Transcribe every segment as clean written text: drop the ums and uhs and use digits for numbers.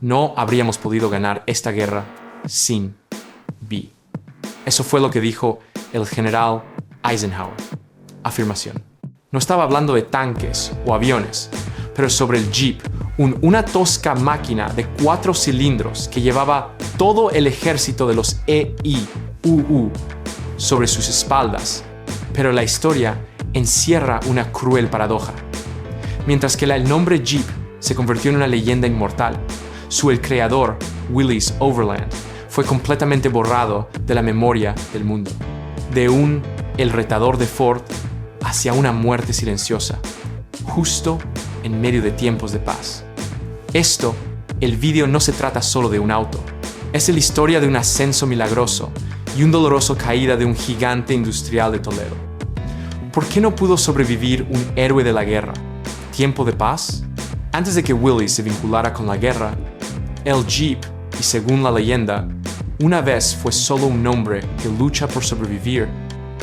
No habríamos podido ganar esta guerra sin B. Eso fue lo que dijo el general Eisenhower. Afirmación. No estaba hablando de tanques o aviones, pero sobre el Jeep, una tosca máquina de 4 cilindros que llevaba todo el ejército de los EIUU sobre sus espaldas. Pero la historia encierra una cruel paradoja. Mientras que el nombre Jeep se convirtió en una leyenda inmortal, el creador, Willys Overland, fue completamente borrado de la memoria del mundo. De el retador de Ford hacia una muerte silenciosa, justo en medio de tiempos de paz. El vídeo no se trata solo de un auto. Es la historia de un ascenso milagroso y un doloroso caída de un gigante industrial de Toledo. ¿Por qué no pudo sobrevivir un héroe de la guerra? ¿Tiempo de paz? Antes de que Willys se vinculara con la guerra, el Jeep, y según la leyenda, una vez fue solo un hombre que lucha por sobrevivir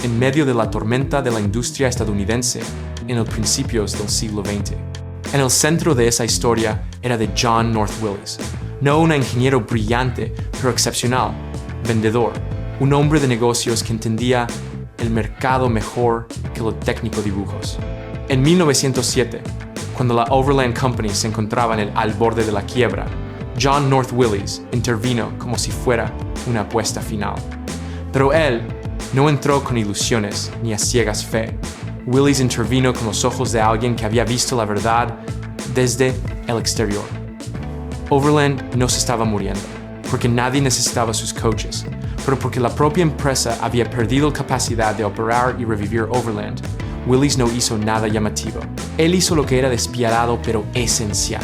en medio de la tormenta de la industria estadounidense en los principios del siglo XX. En el centro de esa historia era de John North Willys, no un ingeniero brillante pero excepcional, vendedor, un hombre de negocios que entendía el mercado mejor que los técnicos dibujos. En 1907, cuando la Overland Company se encontraba al borde de la quiebra, John North Willys intervino como si fuera una apuesta final. Pero él no entró con ilusiones ni a ciegas fe. Willys intervino con los ojos de alguien que había visto la verdad desde el exterior. Overland no se estaba muriendo, porque nadie necesitaba sus coches, pero porque la propia empresa había perdido capacidad de operar y revivir Overland. Willys no hizo nada llamativo. Él hizo lo que era despiadado pero esencial.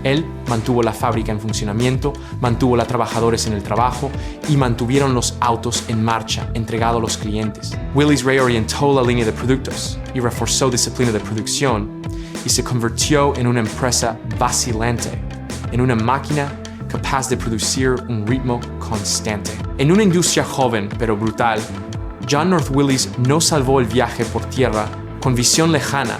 Él mantuvo la fábrica en funcionamiento, mantuvo a trabajadores en el trabajo y mantuvieron los autos en marcha, entregados a los clientes. Willys reorientó la línea de productos y reforzó disciplina de producción y se convirtió en una empresa vacilante, en una máquina capaz de producir un ritmo constante. En una industria joven pero brutal, John North Willys no salvó el viaje por tierra con visión lejana,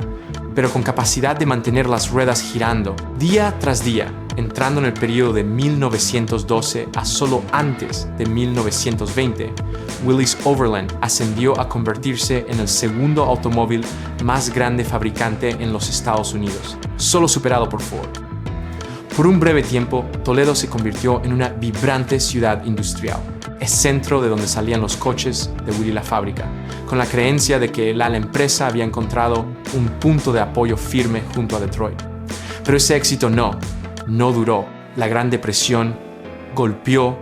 pero con capacidad de mantener las ruedas girando día tras día, entrando en el periodo de 1912 a solo antes de 1920, Willys Overland ascendió a convertirse en el segundo automóvil más grande fabricante en los Estados Unidos, solo superado por Ford. Por un breve tiempo, Toledo se convirtió en una vibrante ciudad industrial, el centro de donde salían los coches de Willy la fábrica, con la creencia de que la empresa había encontrado un punto de apoyo firme junto a Detroit. Pero ese éxito no duró. La Gran Depresión golpeó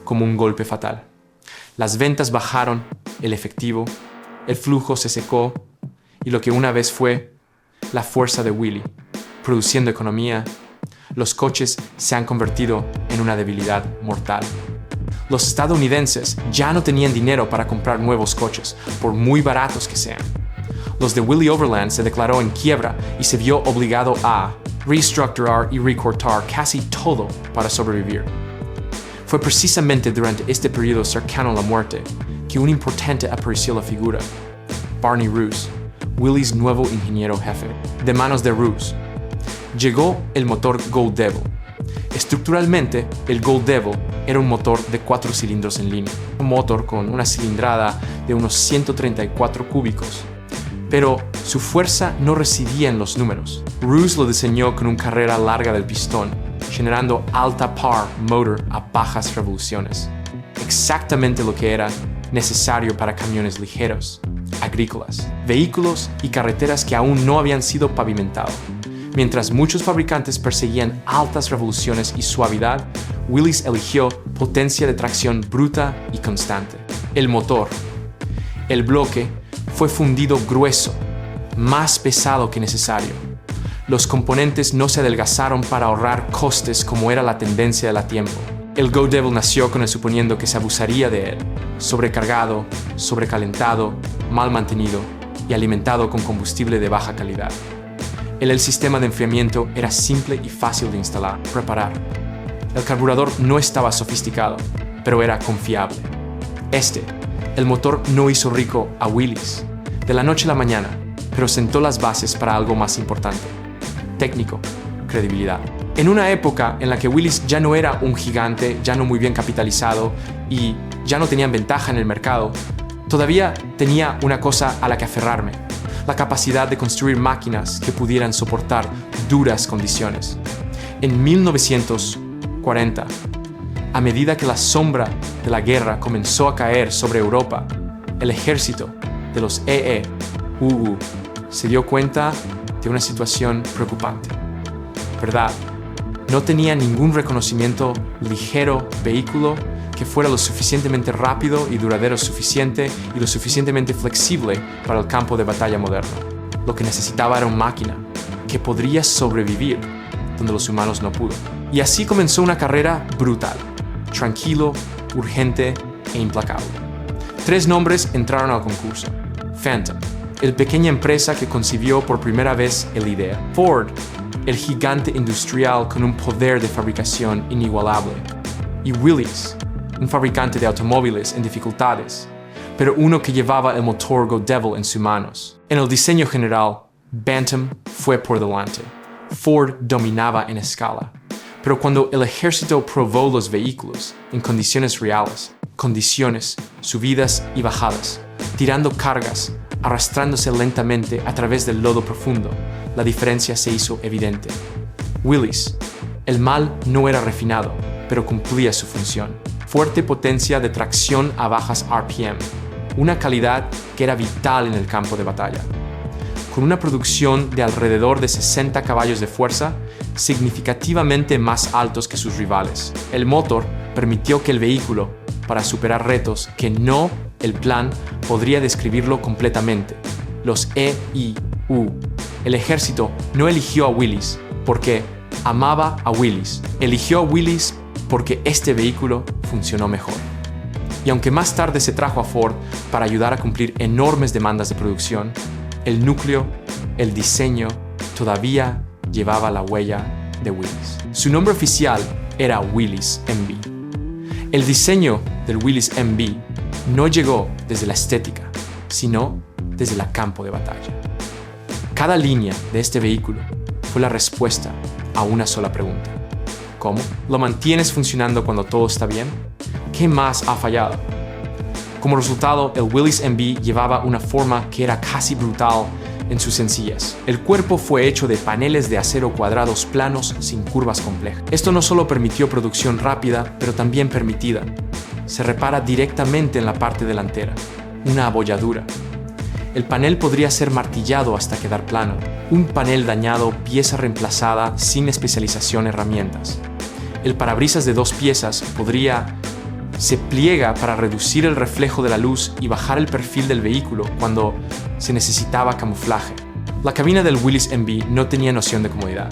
como un golpe fatal. Las ventas bajaron, el efectivo, el flujo se secó y lo que una vez fue la fuerza de Willy, produciendo economía, los coches se han convertido en una debilidad mortal. Los estadounidenses ya no tenían dinero para comprar nuevos coches, por muy baratos que sean. Los de Willy Overland se declaró en quiebra y se vio obligado a reestructurar y recortar casi todo para sobrevivir. Fue precisamente durante este periodo cercano a la muerte que un importante apareció la figura, Barney Roos, Willys nuevo ingeniero jefe. De manos de Roos, llegó el motor Gold Devil. Estructuralmente, el Gold Devil era un motor de 4 cilindros en línea, un motor con una cilindrada de unos 134 cúbicos. Pero su fuerza no residía en los números. Roos lo diseñó con una carrera larga del pistón, generando alta par motor a bajas revoluciones. Exactamente lo que era necesario para camiones ligeros, agrícolas, vehículos y carreteras que aún no habían sido pavimentados. Mientras muchos fabricantes perseguían altas revoluciones y suavidad, Willys eligió potencia de tracción bruta y constante. El motor, el bloque, fue fundido grueso, más pesado que necesario. Los componentes no se adelgazaron para ahorrar costes como era la tendencia de la tiempo. El Gold Devil nació con el suponiendo que se abusaría de él, sobrecargado, sobrecalentado, mal mantenido y alimentado con combustible de baja calidad. El sistema de enfriamiento era simple y fácil de instalar, reparar. El carburador no estaba sofisticado, pero era confiable. El motor no hizo rico a Willys de la noche a la mañana, pero sentó las bases para algo más importante: técnico, credibilidad. En una época en la que Willys ya no era un gigante, ya no muy bien capitalizado y ya no tenían ventaja en el mercado, todavía tenía una cosa a la que aferrarme: la capacidad de construir máquinas que pudieran soportar duras condiciones. En 1940, a medida que la sombra de la guerra comenzó a caer sobre Europa, el ejército de los EEUU se dio cuenta de una situación preocupante. ¿Verdad? No tenía ningún reconocimiento ligero vehículo que fuera lo suficientemente rápido y duradero suficiente y lo suficientemente flexible para el campo de batalla moderno. Lo que necesitaba era una máquina que podría sobrevivir donde los humanos no pudo. Y así comenzó una carrera brutal, tranquilo, urgente e implacable. 3 nombres entraron al concurso. Phantom, el pequeña empresa que concibió por primera vez la idea. Ford, el gigante industrial con un poder de fabricación inigualable. Y Willys, un fabricante de automóviles en dificultades, pero uno que llevaba el motor Go Devil en sus manos. En el diseño general, Bantam fue por delante. Ford dominaba en escala. Pero cuando el ejército probó los vehículos en condiciones reales, condiciones, subidas y bajadas, tirando cargas, arrastrándose lentamente a través del lodo profundo, la diferencia se hizo evidente. Willys, el mal no era refinado, pero cumplía su función. Fuerte potencia de tracción a bajas RPM, una calidad que era vital en el campo de batalla. Con una producción de alrededor de 60 caballos de fuerza, significativamente más altos que sus rivales. El motor permitió que el vehículo, para superar retos que no el plan podría describirlo completamente, los EIU. El ejército no eligió a Willys porque amaba a Willys, eligió a Willys porque este vehículo funcionó mejor. Y aunque más tarde se trajo a Ford para ayudar a cumplir enormes demandas de producción, el núcleo, el diseño, todavía llevaba la huella de Willys. Su nombre oficial era Willys MB. El diseño del Willys MB no llegó desde la estética, sino desde el campo de batalla. Cada línea de este vehículo fue la respuesta a una sola pregunta. ¿Cómo? ¿Lo mantienes funcionando cuando todo está bien? ¿Qué más ha fallado? Como resultado, el Willys MB llevaba una forma que era casi brutal en su sencillez. El cuerpo fue hecho de paneles de acero cuadrados planos sin curvas complejas. Esto no solo permitió producción rápida, pero también permitida. Se repara directamente en la parte delantera, una abolladura. El panel podría ser martillado hasta quedar plano. Un panel dañado, pieza reemplazada, sin especialización herramientas. El parabrisas de 2 piezas se pliega para reducir el reflejo de la luz y bajar el perfil del vehículo cuando se necesitaba camuflaje. La cabina del Willys MB no tenía noción de comodidad.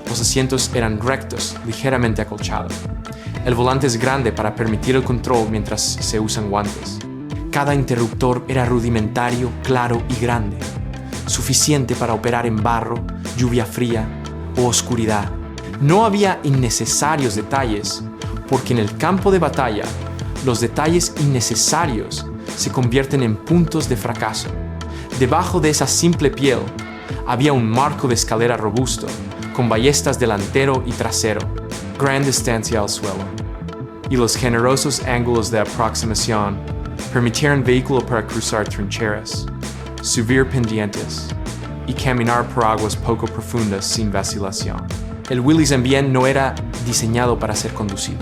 Los asientos eran rectos, ligeramente acolchados. El volante es grande para permitir el control mientras se usan guantes. Cada interruptor era rudimentario, claro y grande, suficiente para operar en barro, lluvia fría o oscuridad. No había innecesarios detalles, porque en el campo de batalla, los detalles innecesarios se convierten en puntos de fracaso. Debajo de esa simple piel, había un marco de escalera robusto, con ballestas delantero y trasero, gran distancia al suelo, y los generosos ángulos de aproximación permitieron al vehículo para cruzar trincheras, subir pendientes y caminar por aguas poco profundas sin vacilación. El Willys MB no era diseñado para ser conducido,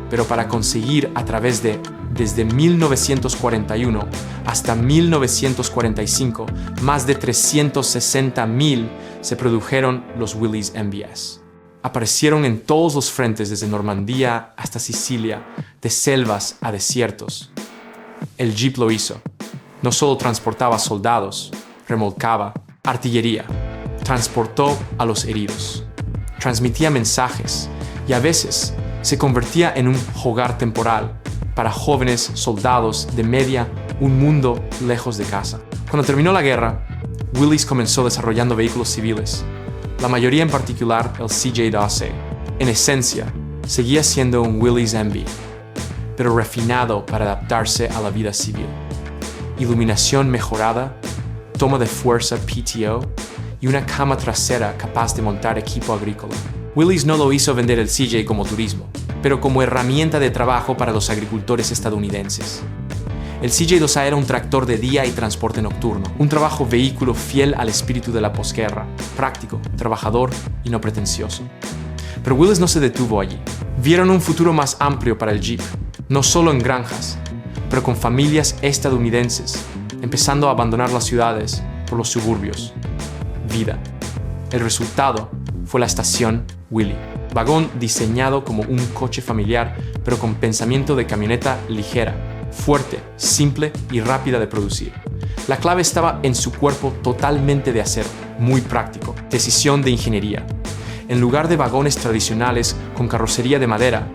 pero para conseguir desde 1941 hasta 1945, más de 360,000 se produjeron los Willys MBS. Aparecieron en todos los frentes desde Normandía hasta Sicilia, de selvas a desiertos. El Jeep lo hizo. No solo transportaba soldados, remolcaba artillería, transportó a los heridos, transmitía mensajes y a veces se convertía en un hogar temporal para jóvenes soldados de un mundo lejos de casa. Cuando terminó la guerra, Willys comenzó desarrollando vehículos civiles, la mayoría en particular el CJ-2A. En esencia, seguía siendo un Willys MB, pero refinado para adaptarse a la vida civil. Iluminación mejorada, toma de fuerza PTO y una cama trasera capaz de montar equipo agrícola. Willys no lo hizo vender el CJ como turismo, pero como herramienta de trabajo para los agricultores estadounidenses. El CJ-2A era un tractor de día y transporte nocturno, un trabajo vehículo fiel al espíritu de la posguerra, práctico, trabajador y no pretencioso. Pero Willys no se detuvo allí. Vieron un futuro más amplio para el Jeep, no solo en granjas, pero con familias estadounidenses, empezando a abandonar las ciudades por los suburbios. Vida. El resultado fue la estación Willy. Vagón diseñado como un coche familiar, pero con pensamiento de camioneta ligera, fuerte, simple y rápida de producir. La clave estaba en su cuerpo totalmente de acero, muy práctico, decisión de ingeniería. En lugar de vagones tradicionales con carrocería de madera,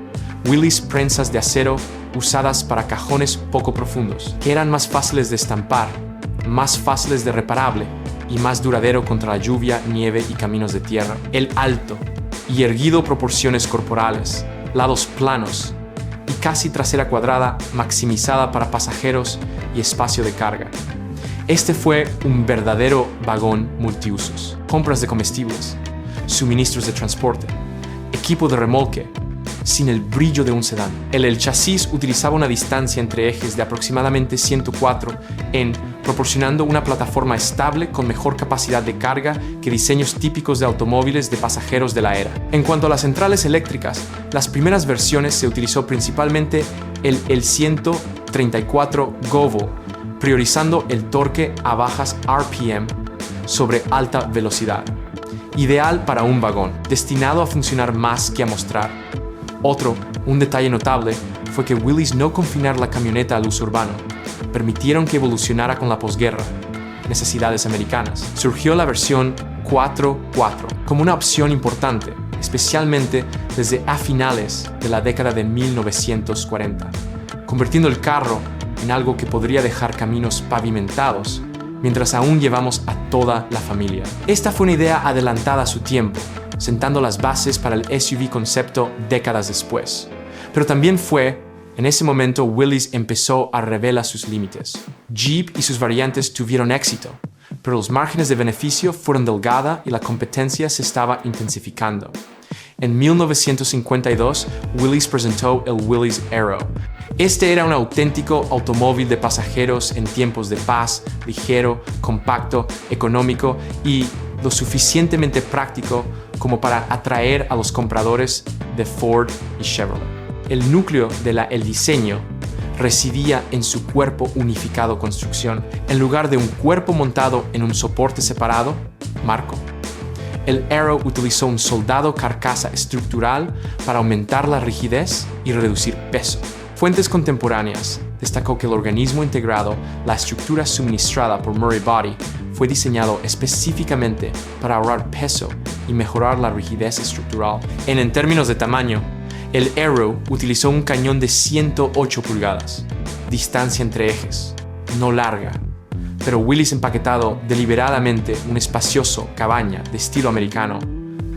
Willys prensas de acero usadas para cajones poco profundos, que eran más fáciles de estampar, más fáciles de reparable y más duradero contra la lluvia, nieve y caminos de tierra. El alto y erguido proporciones corporales, lados planos y casi trasera cuadrada maximizada para pasajeros y espacio de carga. Este fue un verdadero vagón multiusos. Compras de comestibles, suministros de transporte, equipo de remolque, sin el brillo de un sedán. El chasis utilizaba una distancia entre ejes de aproximadamente 104 proporcionando una plataforma estable con mejor capacidad de carga que diseños típicos de automóviles de pasajeros de la era. En cuanto a las centrales eléctricas, las primeras versiones se utilizó principalmente el 134 GOVO, priorizando el torque a bajas RPM sobre alta velocidad. Ideal para un vagón, destinado a funcionar más que a mostrar. Un detalle notable fue que Willys no confinar la camioneta al uso urbano. Permitieron que evolucionara con la posguerra, necesidades americanas. Surgió la versión 4x4 como una opción importante, especialmente desde a finales de la década de 1940, convirtiendo el carro en algo que podría dejar caminos pavimentados mientras aún llevamos a toda la familia. Esta fue una idea adelantada a su tiempo, sentando las bases para el SUV concepto décadas después. Pero también fue, en ese momento, Willys empezó a revelar sus límites. Jeep y sus variantes tuvieron éxito, pero los márgenes de beneficio fueron delgados y la competencia se estaba intensificando. En 1952, Willys presentó el Willys Aero. Este era un auténtico automóvil de pasajeros en tiempos de paz, ligero, compacto, económico y lo suficientemente práctico como para atraer a los compradores de Ford y Chevrolet. El núcleo del diseño residía en su cuerpo unificado construcción, en lugar de un cuerpo montado en un soporte separado, marco. El Aero utilizó un soldado carcasa estructural para aumentar la rigidez y reducir peso. Fuentes contemporáneas destacó que el organismo integrado, la estructura suministrada por Murray Body, fue diseñado específicamente para ahorrar peso y mejorar la rigidez estructural. En términos de tamaño, el Aero utilizó un cañón de 108 pulgadas, distancia entre ejes, no larga, pero Willys empaquetado deliberadamente una espacioso cabaña de estilo americano,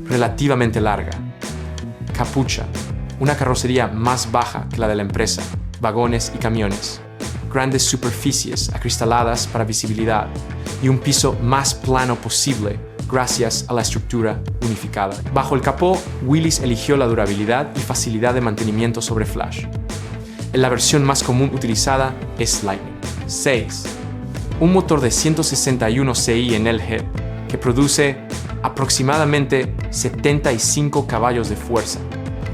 relativamente larga. Capucha, una carrocería más baja que la de la empresa, vagones y camiones, grandes superficies acristaladas para visibilidad y un piso más plano posible gracias a la estructura unificada. Bajo el capó, Willys eligió la durabilidad y facilidad de mantenimiento sobre flash. La versión más común utilizada es Lightning. 6. Un motor de 161 CI en el head que produce aproximadamente 75 caballos de fuerza.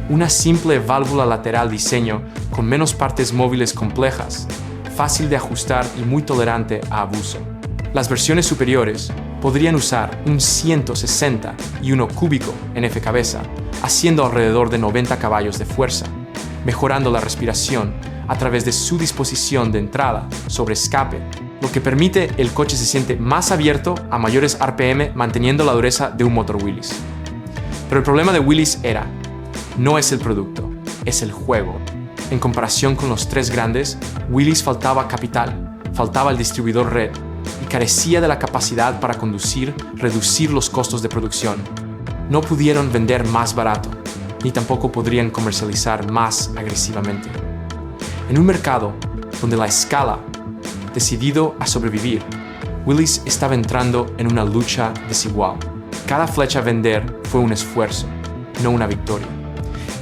Una simple válvula lateral diseño con menos partes móviles complejas, fácil de ajustar y muy tolerante a abuso. Las versiones superiores podrían usar un 161 cúbico en F cabeza, haciendo alrededor de 90 caballos de fuerza, mejorando la respiración a través de su disposición de entrada sobre escape, lo que permite el coche se siente más abierto a mayores RPM manteniendo la dureza de un motor Willys. Pero el problema de Willys no es el producto, es el juego. En comparación con los tres grandes, Willys faltaba capital, faltaba el distribuidor red y carecía de la capacidad para reducir los costos de producción. No pudieron vender más barato, ni tampoco podrían comercializar más agresivamente. En un mercado donde la escala, decidido a sobrevivir, Willys estaba entrando en una lucha desigual. Cada flecha a vender fue un esfuerzo, no una victoria.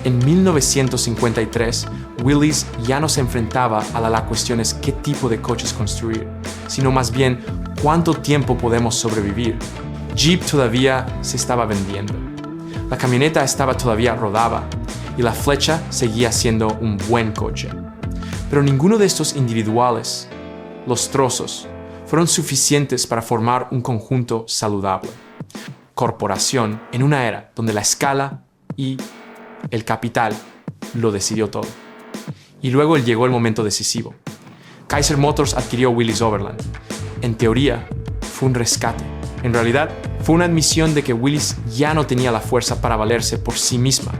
En 1953, Willys ya no se enfrentaba a la cuestión es qué tipo de coches construir, sino más bien cuánto tiempo podemos sobrevivir. Jeep todavía se estaba vendiendo. La camioneta todavía rodaba y la Flecha seguía siendo un buen coche. Pero ninguno de estos individuales, los trozos, fueron suficientes para formar un conjunto saludable. Corporación en una era donde la escala y el capital lo decidió todo. Y luego llegó el momento decisivo. Chrysler Motors adquirió Willys Overland. En teoría, fue un rescate. En realidad, fue una admisión de que Willys ya no tenía la fuerza para valerse por sí misma.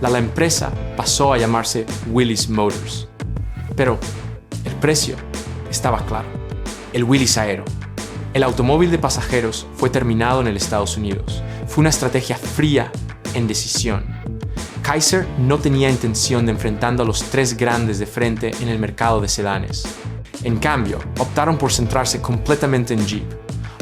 La empresa pasó a llamarse Willys Motors. Pero el precio estaba claro. El Willys Aero. El automóvil de pasajeros fue terminado en Estados Unidos. Fue una estrategia fría en decisión. Chrysler no tenía intención de enfrentando a los tres grandes de frente en el mercado de sedanes. En cambio, optaron por centrarse completamente en Jeep.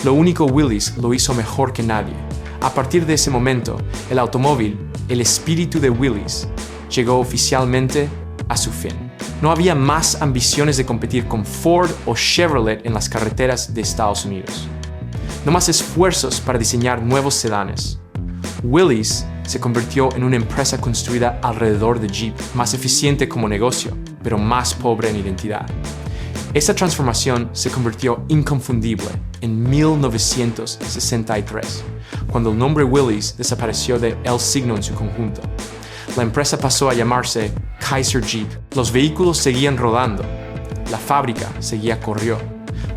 Lo único Willys lo hizo mejor que nadie. A partir de ese momento, el automóvil, el espíritu de Willys, llegó oficialmente a su fin. No había más ambiciones de competir con Ford o Chevrolet en las carreteras de Estados Unidos. No más esfuerzos para diseñar nuevos sedanes. Willys se convirtió en una empresa construida alrededor de Jeep, más eficiente como negocio, pero más pobre en identidad. Esta transformación se convirtió inconfundible en 1963, cuando el nombre Willys desapareció de el signo en su conjunto. La empresa pasó a llamarse Chrysler Jeep. Los vehículos seguían rodando, la fábrica corrió,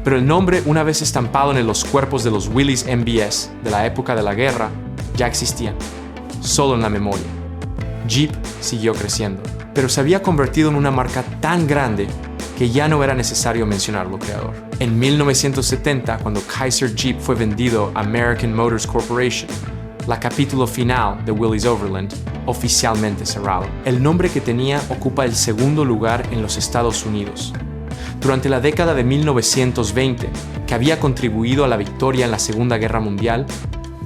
pero el nombre, una vez estampado en los cuerpos de los Willys MBS de la época de la guerra, ya existía, solo en la memoria. Jeep siguió creciendo, pero se había convertido en una marca tan grande que ya no era necesario mencionar lo creador. En 1970, cuando Chrysler Jeep fue vendido a American Motors Corporation, la capítulo final de Willys Overland oficialmente cerrado. El nombre que tenía ocupa el segundo lugar en los Estados Unidos. Durante la década de 1920, que había contribuido a la victoria en la Segunda Guerra Mundial,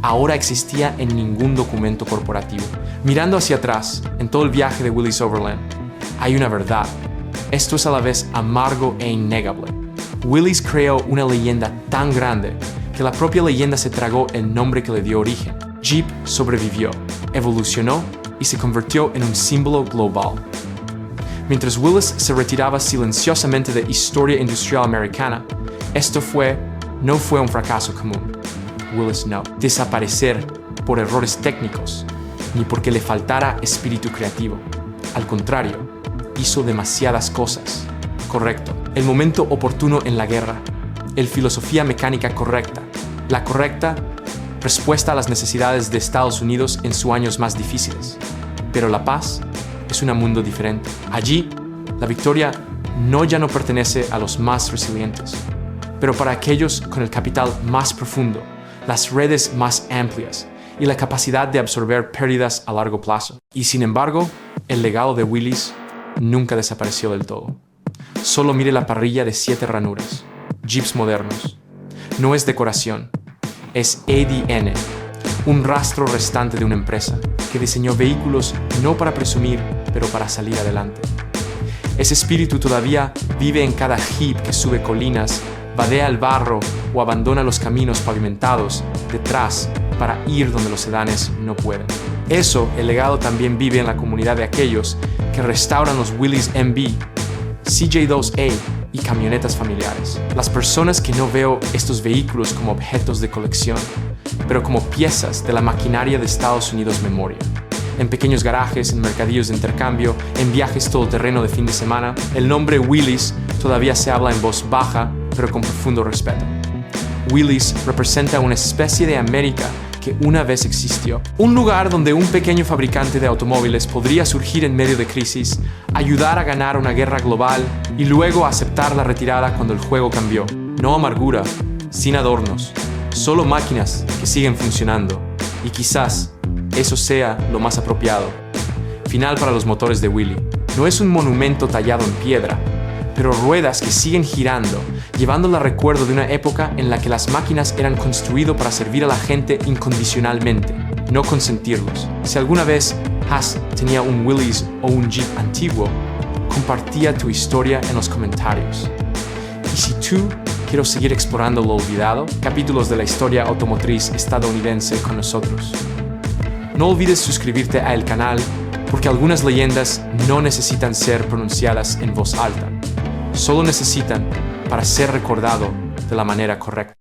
ahora existía en ningún documento corporativo. Mirando hacia atrás, en todo el viaje de Willys Overland, hay una verdad. Esto es a la vez amargo e innegable. Willys creó una leyenda tan grande que la propia leyenda se tragó el nombre que le dio origen. Jeep sobrevivió, evolucionó y se convirtió en un símbolo global. Mientras Willys se retiraba silenciosamente de historia industrial americana, esto no fue un fracaso común. Willys no. Desaparecer por errores técnicos, ni porque le faltara espíritu creativo. Al contrario, hizo demasiadas cosas. Correcto. El momento oportuno en la guerra. La filosofía mecánica correcta. La correcta respuesta a las necesidades de Estados Unidos en sus años más difíciles. Pero la paz es un mundo diferente. Allí, la victoria ya no pertenece a los más resilientes, pero para aquellos con el capital más profundo, las redes más amplias y la capacidad de absorber pérdidas a largo plazo. Y sin embargo, el legado de Willys nunca desapareció del todo. Solo mire la parrilla de 7 ranuras, Jeeps modernos. No es decoración, es ADN, un rastro restante de una empresa que diseñó vehículos no para presumir, pero para salir adelante. Ese espíritu todavía vive en cada Jeep que sube colinas, vadea el barro o abandona los caminos pavimentados detrás para ir donde los sedanes no pueden. El legado también vive en la comunidad de aquellos que restauran los Willys MB, CJ2A y camionetas familiares. Las personas que no veo estos vehículos como objetos de colección, pero como piezas de la maquinaria de Estados Unidos memoria. En pequeños garajes, en mercadillos de intercambio, en viajes todoterreno de fin de semana, el nombre Willys todavía se habla en voz baja, pero con profundo respeto. Willys representa una especie de América que una vez existió. Un lugar donde un pequeño fabricante de automóviles podría surgir en medio de crisis, ayudar a ganar una guerra global y luego aceptar la retirada cuando el juego cambió. No amargura, sin adornos, solo máquinas que siguen funcionando. Y quizás eso sea lo más apropiado. Final para los motores de Willy. No es un monumento tallado en piedra, pero ruedas que siguen girando, llevándola a recuerdo de una época en la que las máquinas eran construidas para servir a la gente incondicionalmente. no consentirlos. Si alguna vez Haas tenía un Willys o un Jeep antiguo, compartía tu historia en los comentarios. Y si tú quieres seguir explorando lo olvidado, capítulos de la historia automotriz estadounidense con nosotros. No olvides suscribirte al canal porque algunas leyendas no necesitan ser pronunciadas en voz alta, solo necesitan para ser recordado de la manera correcta.